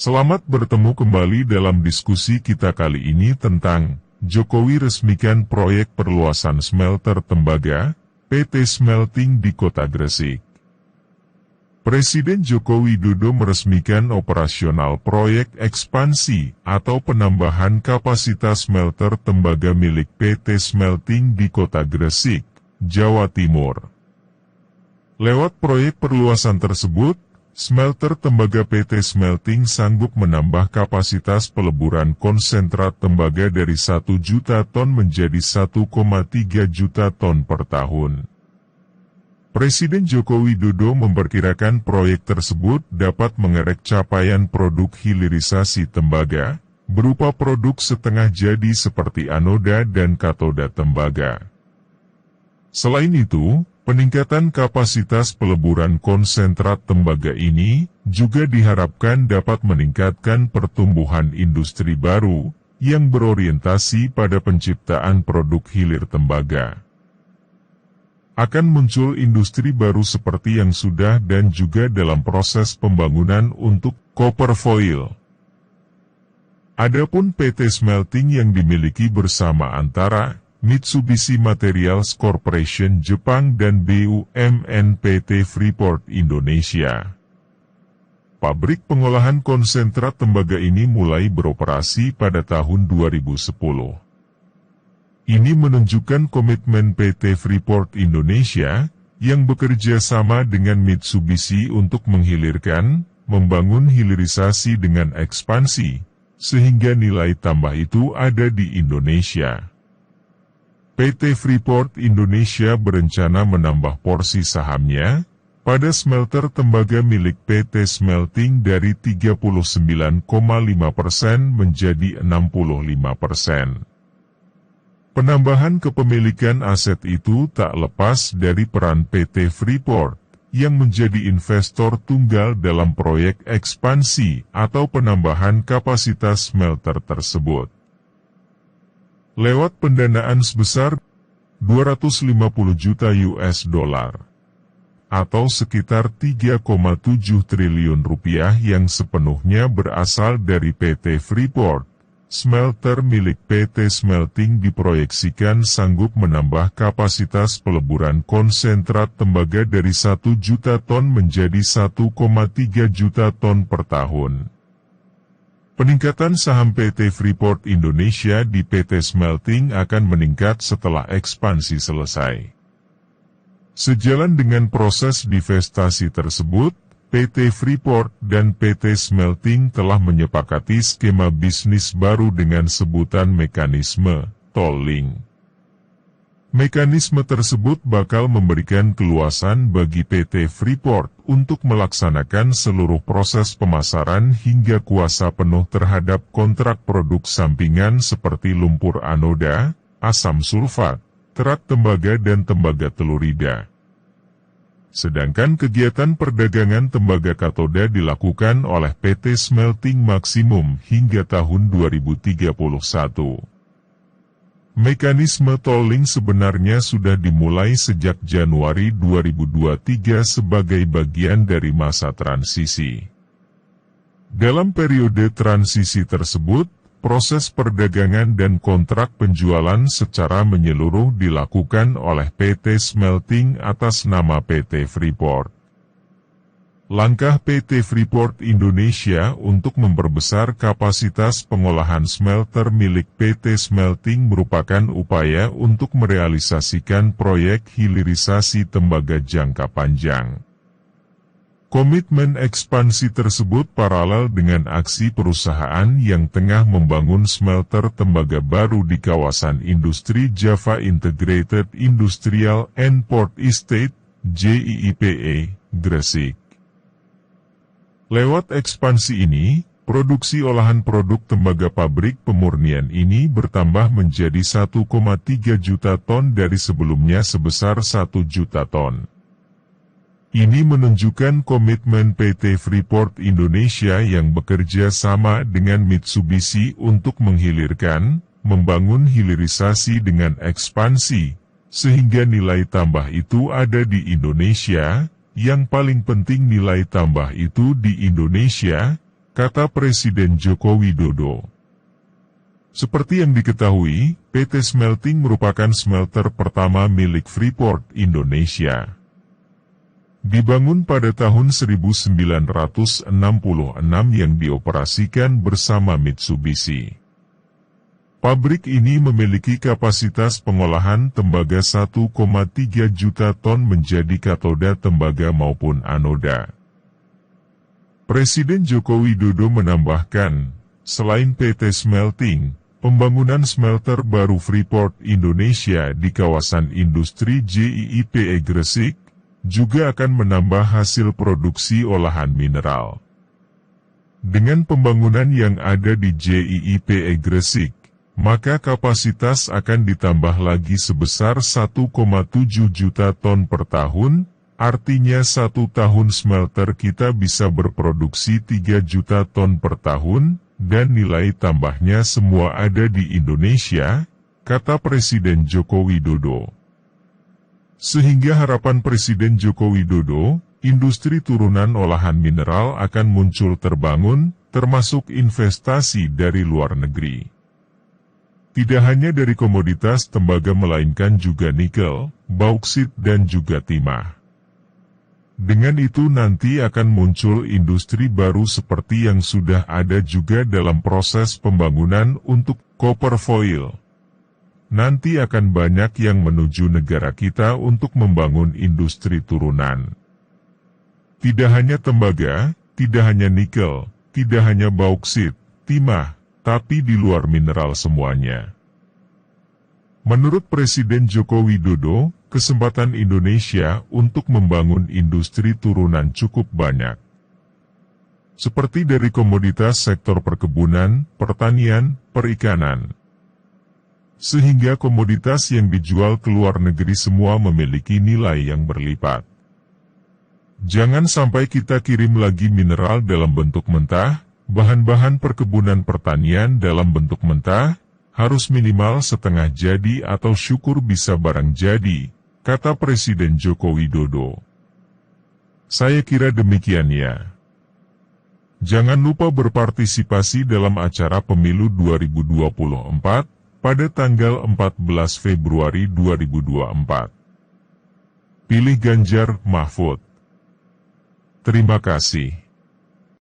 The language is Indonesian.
Selamat bertemu kembali dalam diskusi kita kali ini tentang Jokowi resmikan proyek perluasan smelter tembaga, PT Smelting di Kota Gresik. Presiden Joko Widodo meresmikan operasional proyek ekspansi atau penambahan kapasitas smelter tembaga milik PT Smelting di Kota Gresik, Jawa Timur. Lewat proyek perluasan tersebut, smelter tembaga PT Smelting sanggup menambah kapasitas peleburan konsentrat tembaga dari 1 juta ton menjadi 1,3 juta ton per tahun. Presiden Joko Widodo memperkirakan proyek tersebut dapat mengerek capaian produk hilirisasi tembaga, berupa produk setengah jadi seperti anoda dan katoda tembaga. Selain itu, peningkatan kapasitas peleburan konsentrat tembaga ini juga diharapkan dapat meningkatkan pertumbuhan industri baru yang berorientasi pada penciptaan produk hilir tembaga. Akan muncul industri baru seperti yang sudah dan juga dalam proses pembangunan untuk copper foil. Adapun PT Smelting yang dimiliki bersama antara Mitsubishi Materials Corporation Jepang dan BUMN PT Freeport Indonesia. Pabrik pengolahan konsentrat tembaga ini mulai beroperasi pada tahun 2010. Ini menunjukkan komitmen PT Freeport Indonesia yang bekerja sama dengan Mitsubishi untuk menghilirkan, membangun hilirisasi dengan ekspansi, sehingga nilai tambah itu ada di Indonesia. PT Freeport Indonesia berencana menambah porsi sahamnya pada smelter tembaga milik PT Smelting dari 39,5% menjadi 65%. Penambahan kepemilikan aset itu tak lepas dari peran PT Freeport yang menjadi investor tunggal dalam proyek ekspansi atau penambahan kapasitas smelter tersebut. Lewat pendanaan sebesar 250 juta US dollar atau sekitar 3,7 triliun rupiah yang sepenuhnya berasal dari PT Freeport, smelter milik PT Smelting diproyeksikan sanggup menambah kapasitas peleburan konsentrat tembaga dari 1 juta ton menjadi 1,3 juta ton per tahun. Peningkatan saham PT Freeport Indonesia di PT Smelting akan meningkat setelah ekspansi selesai. Sejalan dengan proses divestasi tersebut, PT Freeport dan PT Smelting telah menyepakati skema bisnis baru dengan sebutan mekanisme tolling. Mekanisme tersebut bakal memberikan keluasan bagi PT Freeport untuk melaksanakan seluruh proses pemasaran hingga kuasa penuh terhadap kontrak produk sampingan seperti lumpur anoda, asam sulfat, terak tembaga dan tembaga telurida. Sedangkan kegiatan perdagangan tembaga katoda dilakukan oleh PT Smelting maksimum hingga tahun 2031. Mekanisme tolling sebenarnya sudah dimulai sejak Januari 2023 sebagai bagian dari masa transisi. Dalam periode transisi tersebut, proses perdagangan dan kontrak penjualan secara menyeluruh dilakukan oleh PT Smelting atas nama PT Freeport. Langkah PT Freeport Indonesia untuk memperbesar kapasitas pengolahan smelter milik PT Smelting merupakan upaya untuk merealisasikan proyek hilirisasi tembaga jangka panjang. Komitmen ekspansi tersebut paralel dengan aksi perusahaan yang tengah membangun smelter tembaga baru di kawasan industri Java Integrated Industrial and Port Estate, JIIPE, Gresik. Lewat ekspansi ini, produksi olahan produk tembaga pabrik pemurnian ini bertambah menjadi 1,3 juta ton dari sebelumnya sebesar 1 juta ton. Ini menunjukkan komitmen PT Freeport Indonesia yang bekerja sama dengan Mitsubishi untuk menghilirkan, membangun hilirisasi dengan ekspansi, sehingga nilai tambah itu ada di Indonesia. Yang paling penting nilai tambah itu di Indonesia, kata Presiden Joko Widodo. Seperti yang diketahui, PT Smelting merupakan smelter pertama milik Freeport Indonesia. Dibangun pada tahun 1966 yang dioperasikan bersama Mitsubishi. Pabrik ini memiliki kapasitas pengolahan tembaga 1,3 juta ton menjadi katoda tembaga maupun anoda. Presiden Joko Widodo menambahkan, selain PT Smelting, pembangunan smelter baru Freeport Indonesia di kawasan industri JIIPE Gresik juga akan menambah hasil produksi olahan mineral. Dengan pembangunan yang ada di JIIPE Gresik, maka kapasitas akan ditambah lagi sebesar 1,7 juta ton per tahun, artinya 1 tahun smelter kita bisa berproduksi 3 juta ton per tahun, dan nilai tambahnya semua ada di Indonesia, kata Presiden Joko Widodo. Sehingga harapan Presiden Joko Widodo, industri turunan olahan mineral akan muncul terbangun, termasuk investasi dari luar negeri. Tidak hanya dari komoditas tembaga melainkan juga nikel, bauksit dan juga timah. Dengan itu nanti akan muncul industri baru seperti yang sudah ada juga dalam proses pembangunan untuk copper foil. Nanti akan banyak yang menuju negara kita untuk membangun industri turunan. Tidak hanya tembaga, tidak hanya nikel, tidak hanya bauksit, timah, tapi di luar mineral semuanya. Menurut Presiden Joko Widodo, kesempatan Indonesia untuk membangun industri turunan cukup banyak. Seperti dari komoditas sektor perkebunan, pertanian, perikanan. Sehingga komoditas yang dijual ke luar negeri semua memiliki nilai yang berlipat. Jangan sampai kita kirim lagi mineral dalam bentuk mentah, bahan-bahan perkebunan pertanian dalam bentuk mentah, harus minimal setengah jadi atau syukur bisa barang jadi, kata Presiden Joko Widodo. Saya kira demikian ya. Jangan lupa berpartisipasi dalam acara pemilu 2024 pada tanggal 14 Februari 2024. Pilih Ganjar Mahfud. Terima kasih.